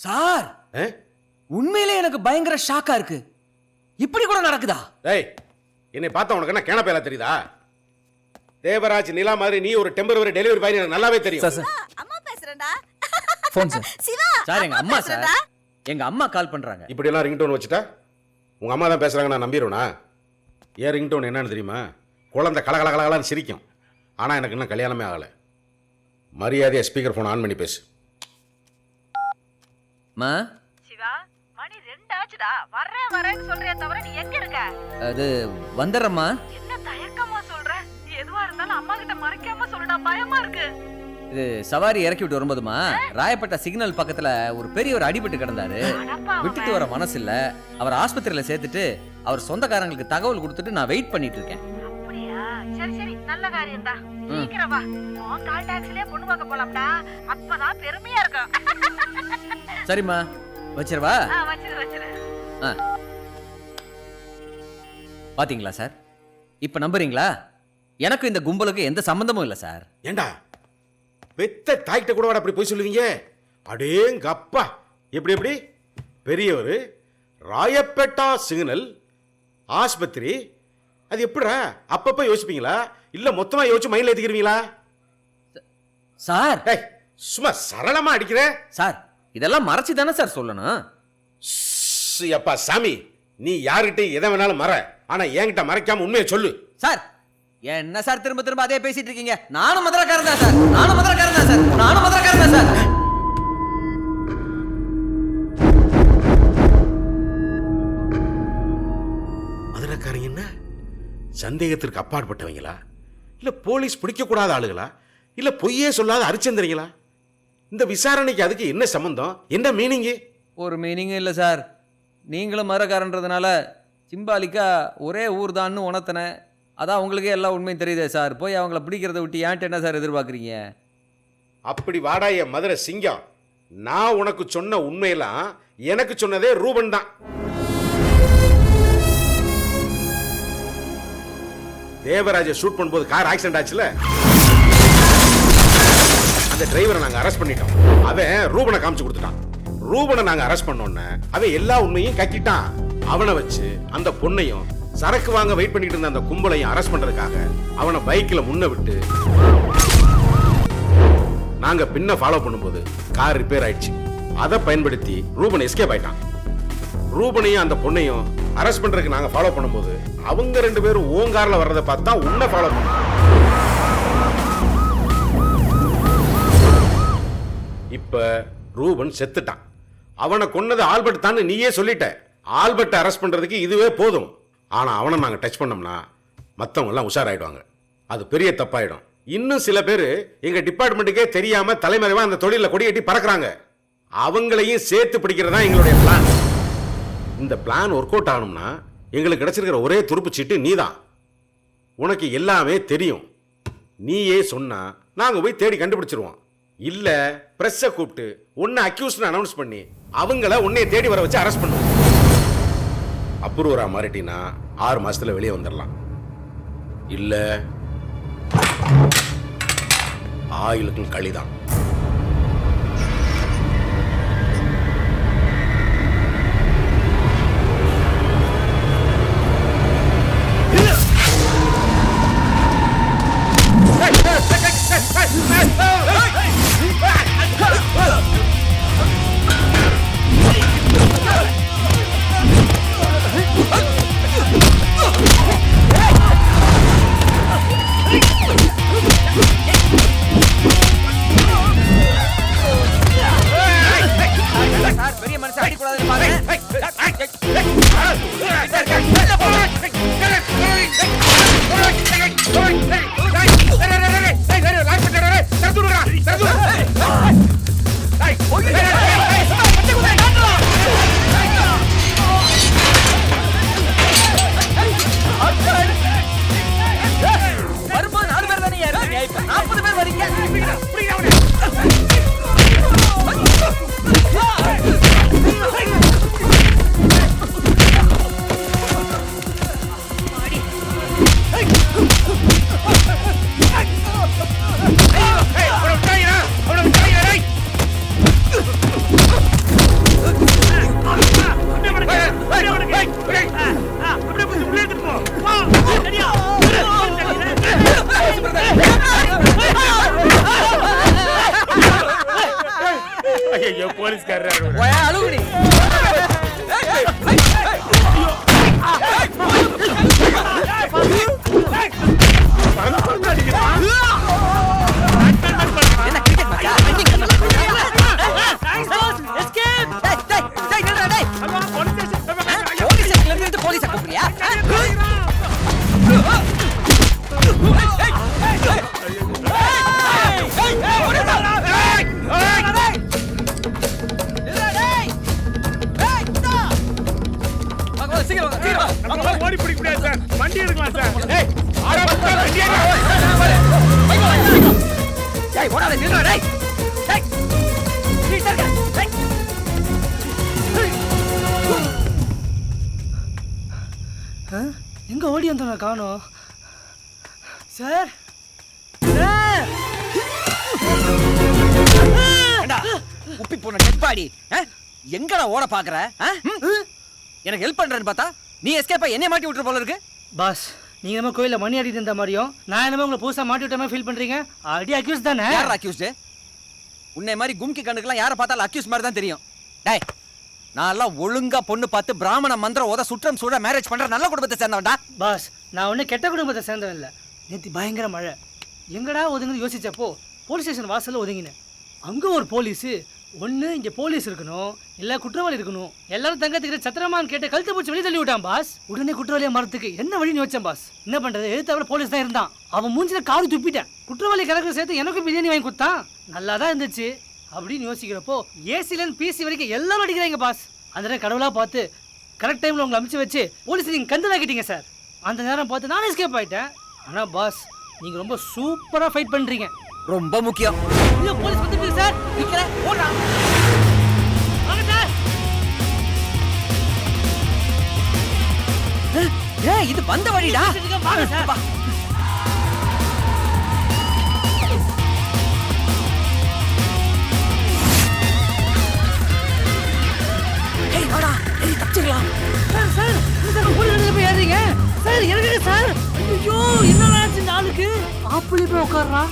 Sir உண்மையிலே எனக்கு பயங்கர ஷாக்கா இருக்கு. இப்படி கூட நடக்குதா? டேய், என்னை பார்த்தா உனக்கு என்ன கேன பேலா தெரியுதா? தேவராஜ் நிலா மாதிரி நீ ஒரு டெம்பரவரி டெலிவரி பாய் எனக்கு நல்லாவே தெரியும். சார் அம்மா பேசுறேன்டா. Phone sir. சிவா சார் எங்க அம்மா சார். எங்க அம்மா கால் பண்றாங்க. இப்படி எல்லாம் ரிங்டோன் வச்சுட்டா உங்க அம்மா தான் பேசுறாங்க நான் நம்பிடுவேனா? ஏன் ரிங்டோன் என்னன்னு தெரியுமா? குழந்தை கலகலகலன்னு சிரிக்கும். ஆனா எனக்கு இன்னும் கல்யாணமே ஆகலை. மரியாதையா ஸ்பீக்கர் ஃபோன் ஆன் பண்ணி பேசு. மா சிவா மணி 2 ஆச்சுடா. வரேன்னு சொல்றியே தவிர நீ எங்க இருக்க? அது வந்துடுறேம்மா. என்ன தயக்கமா சொல்ற? நீ எதுவா இருந்தாலும் அம்மா கிட்ட மறைக்காம சொல்லுடா, பயமா இருக்கு. இது சவாரி இறக்கி விட்டு வரும்போதுமா ராயப்பேட்டை சிக்னல் பக்கத்துல ஒரு பெரியவர் அடிபட்டு கிடந்தாரு. விட்டுட்டு வர மனசு இல்ல. அவர் ஆஸ்பத்திரியில சேர்த்துட்டு அவர் சொந்தக்காரங்களுக்கு தகவல் கொடுத்துட்டு நான் வெயிட் பண்ணிட்டு இருக்கேன். அப்படியா? சரி நல்ல காரியம் தான். சீக்கிரம் வா. உன் கால் டாக்ஸிலே பொண்ணு பார்க்க போலாம்டா. அப்பதான் பெருமையா இருக்கும். சரிம்மா வச்சிரவா? வச்சிரு. பாத்தீங்களா சார், இப்ப நம்புறீங்களா? எனக்கு இந்த கும்பலுக்கு எந்த சம்பந்தமும் இல்ல சார். ஏண்டா பெத்த தாய்கிட்ட கூட அப்படி போய் சொல்லுவீங்க? அடேங்கப்பா, எப்படி பெரியவர் ராயப்பேட்டா சிக்னல் ஆஸ்பத்திரி, அது எப்படா? அப்பப்ப யோசிப்பீங்களா இல்ல மொத்தமா யோசிச்சு மைண்ட்ல ஏத்திக்கிறீங்களா? சார் சும்மா சரளமா அடிக்கிற சார், இதெல்லாம் மறைச்சு தானே சார் சொல்லணும். அப்பா சாமி, நீ யார்கிட்ட எதை வேணாலும் மற, ஆனா என்கிட்ட மறைக்காம உண்மையை சொல்லு. சார் என்ன சார் திரும்ப அதே பேசிட்டு இருக்கீங்க? நானும் மதுரக்காரன் தான் சார். நானும் மதுரக்காரன் தான் சார். மதுரக்காரங்க என்ன சந்தேகத்திற்கு அப்பாற்பட்டவங்களா? இல்ல போலீஸ் பிடிக்க கூடாத ஆளுகளா? இல்ல பொய்யே சொல்லாத அரிச்சந்திரங்களா? இந்த விசாரணைக்கு அதுக்கு என்ன சம்பந்தம்? என்ன மீனிங்கு? ஒரு மீனிங்கும் இல்லை சார். நீங்களும் மதுரக்காரன்றதுனால சிம்பாலிக்கா ஒரே ஊர் தான்னு உணர்த்தினேன். அதான் உங்களுக்கே எல்லா உண்மையும் தெரியுதே சார். போய் அவங்கள பிடிக்கிறத விட்டு ஏன்ட்டு என்ன சார் எதிர்பார்க்குறீங்க? அப்படி வாடா என் மதுரை சிங்கம். நான் உனக்கு சொன்ன உண்மையெல்லாம் எனக்கு சொன்னதே ரூபன் தான். தேவராஜை ஷூட் பண்ணும்போது கார் ஆக்சிடென்ட் ஆச்சுல, அந்த டிரைவரை நாங்க அரெஸ்ட் பண்ணிட்டோம். அவன் ரூபனை காமிச்சு கொடுத்துட்டான். ரூபனை நாங்க அரெஸ்ட் பண்ணோன்னு அவன் எல்லா உண்மையும் கக்கிட்டான். அவனை வச்சு அந்த பொண்ணையும் சரக்கு வாங்க வெயிட் பண்ணிட்டு இருந்த அந்த கும்பலையும் அரெஸ்ட் பண்றதுக்காக அவனை பைக்கில் முன்ன விட்டு நாங்க பின்ன ஃபாலோ பண்ணும்போது கார் ரிப்பேர் ஆயிடுச்சு. அதை பயன்படுத்தி ரூபன் எஸ்கேப் ஆயிட்டான். ரூபனையும் அந்த பொண்ணையும் அரெஸ்ட் பண்றதுக்கு நாங்க ஃபாலோ பண்ணும்போது அவங்க 2 பேரும் ஓங்கார்ல வர்றதை பார்த்தா உன்னை ஃபாலோ பண்ணோம். இப்ப ரூபன் செத்துட்டான். அவனை கொன்னது ஆல்பர்ட் தான் நீயே சொல்லிட்ட. ஆல்பர்ட் அரெஸ்ட் பண்றதுக்கு இதுவே போதும். ஆனா அவனை நாங்க டச் பண்ணோம்னா மத்தவங்க எல்லாம் உஷாராயிடுவாங்க. அது பெரிய தப்பாயிடும். இன்னும் சில பேர் எங்க டிபார்ட்மெண்ட்டுக்கே தெரியாம தலைமறைவா அந்த தொழில கொடி கட்டி பறக்குறாங்க. அவங்களையும் சேர்த்து பிடிக்கிறதா எங்களுடைய பிளான். இந்த பிளான் ஒர்க் அவுட் ஆகணும்னா எங்களுக்கு கிடைச்சிருக்கிற ஒரே துருப்பு சீட்டு நீதான். உனக்கு எல்லாமே தெரியும். நீயே சொன்னா நாங்க போய் தேடி கண்டுபிடிச்சிருவோம். இல்ல பிரஸ்ஸை கூப்பிட்டு உன்னை அக்யூஸ்ட்னு அனௌன்ஸ் பண்ணி அவங்கள உன்னைய தேடி வர வச்சு அரெஸ்ட் பண்ணுவோம். அப்ரூவரா மாறிட்டினா 6 மாசத்துல வெளியே வந்துடலாம். இல்ல ஆயிலுக்கும் களிதான். ஐயோ போலீஸ்காரர் அழுகுடி. என்ன cricket match ஆ? Escape! டேய், நில்லுடா, டேய். போலீஸ் ஸ்டேஷன்ல இருந்து போலீஸை கூப்பிடுறியா? ஓடி பிடிக்க முடியாது சார், வண்டி எடுக்கலாம் சார். டேய், ஓடாத, நில்லுடா, டேய். டேய். நீ சர்க்க. டேய். எங்க ஓடி வந்தோம் காணோம் சார். சார் ஏண்டா, உப்பி போன டெட் பாடி எங்கடா ஓட பாக்குற? எனக்கு ஹெல்ப் பண்றேன்னு பார்த்தா நீ எஸ்கேப் ஆகி என்னைய மாட்டி விட்டுற போல இருக்கு. பாஸ் நீங்க நம்ம கோயில மணி ஆடிட்டு இருந்த மாதிரியும் நான் என்னமோ உங்களை புதுசா மாட்டி விட்ட மாதிரி ஃபீல் பண்றீங்க. ஆல்ரெடி அக்யூஸ் தானே. யார் அக்யூஸ்டு? உன்னை மாதிரி கும்கி கண்டுக்கலாம் யாரை பார்த்தாலும் அக்யூஸ் மாதிரி தான் தெரியும். டேய், நான் எல்லாம் ஒழுங்கா பொண்ணு பார்த்து பிராமண மந்திரம் ஓத சுற்றம் சூட மேரேஜ் பண்ற நல்ல குடும்பத்தை சேர்ந்தவன்டா. பாஸ் நான் ஒன்றும் கெட்ட குடும்பத்தை சேர்ந்தவன் இல்லை. நேற்று பயங்கர மழை, எங்கடா ஒதுங்குன்னு யோசிச்சப்போ போலீஸ் ஸ்டேஷன் வாசலில் ஒதுங்கினேன். அங்கே ஒரு போலீஸு, ஒன்று இங்கே போலீஸ் இருக்கணும் இல்லை குற்றவாளி இருக்கணும், எல்லாரும் தங்கத்துக்கிட்ட சத்திரமான்னு கேட்டு கழுத்து பிடிச்சி வெளியே தள்ளி விட்டான் பாஸ். உடனே குற்றவாளியை மரத்துக்கு என்ன வழின்னு வச்சேன் பாஸ். என்ன பண்ணுறது, எழுத்தவரை போலீஸ் தான் இருந்தான். அவன் மூஞ்சில காது துப்பிட்டேன். குற்றவாளி கணக்கு சேர்த்து எனக்கும் பிரியாணி வாங்கி கொடுத்தான். நல்லா தான் இருந்துச்சு அப்படின்னு யோசிக்கிறப்போ ஏசிலேருந்து பிசி வரைக்கும் எல்லாரும் அடிக்கிறாங்க பாஸ். அந்த நேரம் கடவுளாக பார்த்து கரெக்ட் டைமில் உங்களை அமுச்சு வச்சு போலீஸ் நீங்கள் கண்டுதாக்கிட்டீங்க சார். அந்த நேரம் பார்த்து நானும் எஸ்கேப் ஆகிட்டேன். ஆனால் பாஸ் நீங்கள் ரொம்ப சூப்பராக ஃபைட் பண்ணுறீங்க. ரொம்ப முக்கியம். ஐயோ போலீஸ் வந்துருக்கு சார். நிற்கிறேன், ஓடுறான். வாங்க சார். ஏய், இது வந்த வழிடா. வாங்க சார். ஏய், வாடா. ஏய், தப்பிச்சிடலாம். சார் சார் என்ன சார் போலீஸ் வண்டியில் போய் ஏறுறீங்க சார்? இறங்குங்க சார். ஐயோ என்ன ஆச்சு இந்த ஆளுக்கு? ஆப்பிளி போய் உட்கார்றான்.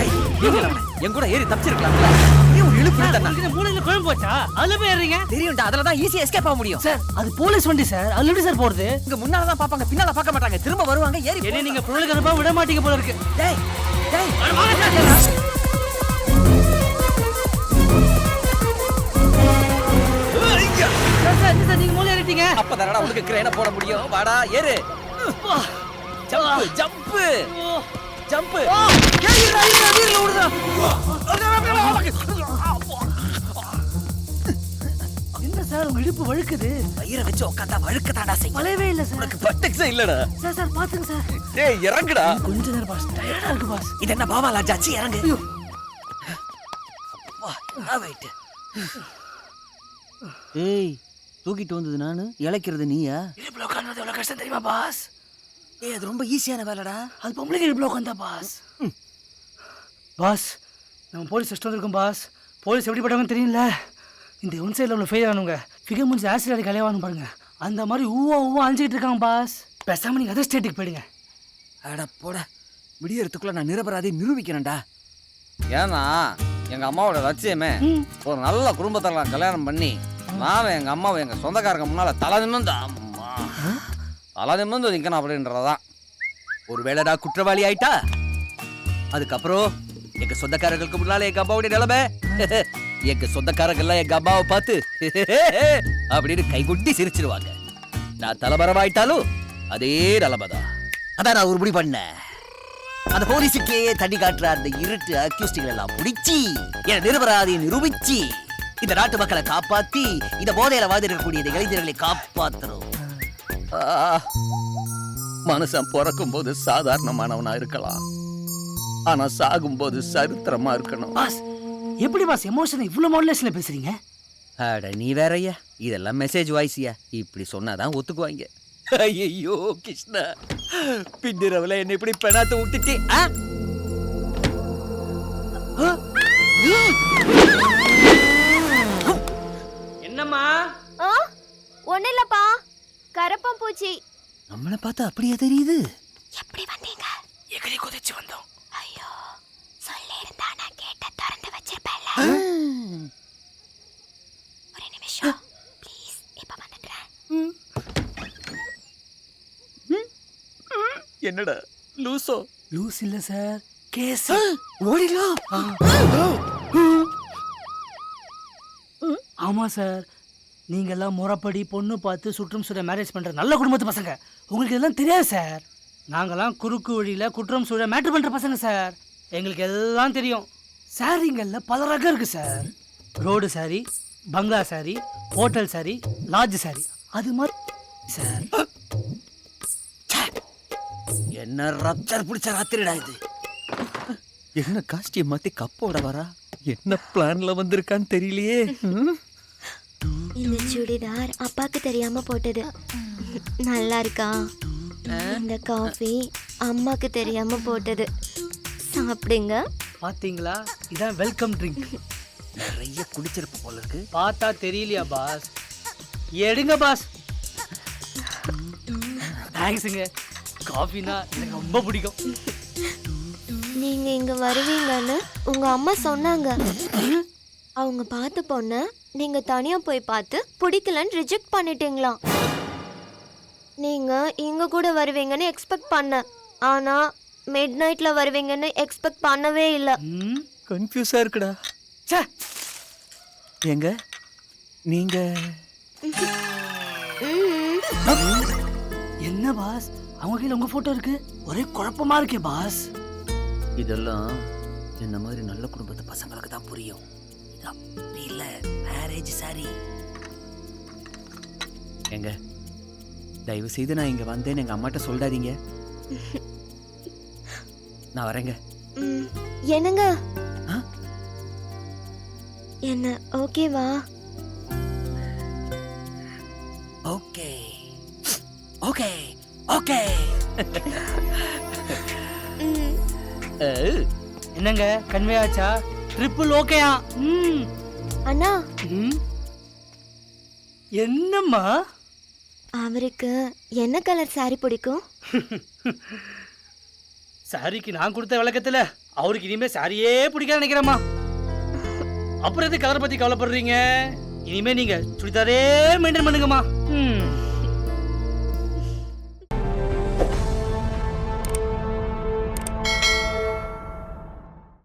ஏய், நீங்களா அவனை? என் கூட ஏறி தப்பிச்சிருக்கலாம்ல. ஏன் ஒரு இழுப்பு இழுத்தனா? இந்த மூலையில குழம்பு போச்சா? அதுல போய் ஏறுறீங்க? தெரியும்டா, அதுல தான் ஈஸியா எஸ்கேப் ஆக முடியும். சார் அது போலீஸ் வண்டி சார். அதுல எப்படி சார் போறது? இங்க முன்னால தான் பாப்பாங்க, பின்னால பார்க்க மாட்டாங்க. திரும்ப வருவாங்க, ஏறி என்ன நீங்க பொருளுக்கு அனுப்ப விட மாட்டீங்க போல இருக்கு. டேய், டேய். சார் என்ன சார் நீங்க மூலை ஏறிட்டீங்க? அப்பதானடா உனக்கு கிரேன போட முடியும். வாடா, ஏறு. Jump, jump, jump. ஏய், இருடா, வீல்ல ஓடுடா. என்ன சார் உங்க இடுப்பு வழுக்குது? வயிறை வச்சு உட்கார்ந்தா வழுக்கதாடா செய்யும். வளையவே இல்ல சார். உனக்கு பட்டக்ஸே இல்லடா. சார் சார் பாத்துங்க சார். டேய், இறங்குடா. கொஞ்ச நேரம் பாஸ், டயர்டா இருக்கு பாஸ். இது என்ன பாவா லாஜாச்சி, இறங்கு. ஐயோ வா, வெயிட். ஏய், தூக்கிட்டு வந்தது நானு, இளைக்கிறது நீயா? இடுப்புல உட்கார்றது எவ்வளவு கஷ்டம் தெரியுமா பாஸ்? ஏய், அது ரொம்ப ஈஸியான வேலைடா. அது பொம்பளைங்க இடுப்புல உட்கார்ந்தா பாஸ். பாஸ் நம்ம போலீஸ் ஸ்டேஷன் இருக்கோம் பாஸ். போலீஸ் எப்படிப்பட்டவங்க தெரியல. இந்த ஒன் சைடில் உள்ள ஃபெயில் ஆனவங்க ஃபிகர் முடிஞ்சு ஆசிட் அடி கலையாவானு பாருங்க. அந்த மாதிரி ஊவா அழிஞ்சிக்கிட்டு இருக்காங்க பாஸ். பேசாம நீங்க அதர் ஸ்டேட்டுக்கு போயிடுங்க. அட போட, விடியறதுக்குள்ள நான் நிரபராதி நிரூபிக்கிறேன்டா. ஏன்னா எங்க அம்மாவோட லட்சியமே ஒரு நல்ல குடும்பத்தெல்லாம் கல்யாணம் பண்ணி நானும் எங்க அம்மாவை எங்க சொந்தக்காரங்க முன்னால தலை நிமிர்ந்து நிற்கணும் அப்படின்றதான். ஒரு வேளைடா குற்றவாளி ஆயிட்டா, அதுக்கப்புறம் எங்க சொந்தக்காரர்களுக்கு முன்னால எங்க அம்மாவுடைய நிலைமை, எங்க சொந்தக்காரங்கெல்லாம் எங்க அம்மாவை பார்த்து அப்படின்னு கைகுட்டி சிரிச்சிருவாங்க. நான் தலைமறைவாயிட்டாலும் அதே நிலைமைதான். அதான் நான் ஒரு முடி பண்ணேன். அந்த போலீஸுக்கே தண்ணி காட்டுற அந்த இருட்டு அக்யூஸ்டிகள் எல்லாம் முடிச்சு என் நிரபராதியை நிரூபிச்சு இந்த நாட்டு மக்களை காப்பாத்தி இந்த போதையில வாழ்ந்திருக்கக்கூடிய இந்த இளைஞர்களை காப்பாற்றணும். மனுஷன் பிறக்கும் போது சாதாரணமானவனா இருக்கலாம், ஆனா சாகும் போது சரித்திரமா இருக்கணும். பாஸ் எப்படி பாஸ் எமோஷன் இவ்வளவு மாடுலேஷன்ல பேசுறீங்க? அட நீ வேறய்யா, இதெல்லாம் மெசேஜ் வாய்ஸியா, இப்படி சொன்னாதான் ஒத்துக்குவாங்க. ஐயோ கிருஷ்ணா, பின்னிரவுல என்ன இப்படி பெணாத்து விட்டுச்சு. என்னம்மா? ஒண்ணு இல்லப்பா, கரப்பம் பூச்சி. நம்மளை பார்த்தா அப்படியே தெரியுது. என்னடா லூசோ? லூஸ் இல்ல சார், கேஸ். ஓடிலாம். ஆமா சார், நீங்க எல்லாம் முறைப்படி பொண்ணு பார்த்து சுற்றும் சூழ மேரேஜ் பண்ற நல்ல குடும்பத்து பசங்க. உங்களுக்கு இதெல்லாம் தெரியாது சார். நாங்கெல்லாம் குறுக்கு வழியில குற்றம் சூழ மேட்டர் பண்ற பசங்க சார். எங்களுக்கு எல்லாம் தெரியும். சாரிங்கள்ல பல ரகம் இருக்கு சார். ரோடு சாரி, பங்களா sorry, hotel sorry, lodge sorry, அது மாதிரி சார். என்ன ரப்சர் பிடிச்ச ராத்திரிடா இது. என்ன காஸ்டியூம் மாத்தி கப்போட வரா? என்ன பிளான்ல வந்திருக்கான்னு தெரியலையே. இந்த சுடிதார் அப்பாக்கு தெரியாம போட்டது. நல்லா இருக்கா? இந்த காஃபி அம்மாக்கு தெரியாம போட்டது. சாப்பிடுங்க. பாத்தீங்களா, இதான் வெல்கம் ட்ரிங்க். நிறைய குடிச்சிருப்ப போல இருக்கு. பார்த்தா தெரியலையா பாஸ்? எடுங்க பாஸ். தேங்க்ஸுங்க. காஃபினா எனக்கு ரொம்ப பிடிக்கும். நீங்க இங்க வருவீங்கன்னு உங்க அம்மா சொன்னாங்க. அவங்க பார்த்த பொண்ண நீங்க தனியா போய் பார்த்து பிடிக்கலன்னு ரிஜெக்ட் பண்ணிட்டீங்களாம். நீங்க இங்க கூட வருவீங்கன்னு எக்ஸ்பெக்ட் பண்ணேன். ஆனா மிட் நைட்ல வருவீங்கன்னு எக்ஸ்பெக்ட் பண்ணவே இல்லை. கன்ஃபியூஸா இருக்குடா. ச்சே. எங்க நீங்க என்ன பாஸ், அவங்க கையில உங்க போட்டோ இருக்கு. ஒரே குழப்பமா இருக்கே பாஸ். இதெல்லாம் என்ன மாதிரி நல்ல குடும்பத்து பசங்களுக்கு தான் புரியும். இது அப்படி இல்ல, மேரேஜ் சாரி. எங்க தயவு செய்து நான் இங்க வந்தேன்னு எங்க அம்மாட்ட சொல்றாதீங்க. நான் வரேங்க. என்னங்க? ஆ? என்ன ஓகேவா? Okay okay okay. என்னங்க கன்வே ஆச்சா? ட்ரிபிள் ஓகேயா? அண்ணா, என்னம்மா? அவருக்கு என்ன கலர் சாரி பிடிக்கும்? சாரிக்கு நான் கொடுத்த விளக்கத்துல அவருக்கு இனிமே சாரியே பிடிக்காது நினைக்கிறேம்மா. அப்புறம் எது கலரை பத்தி கவலைப்படுறீங்க? இனிமே நீங்க சுடிதாரே மெயின்டைன் பண்ணுங்கம்மா.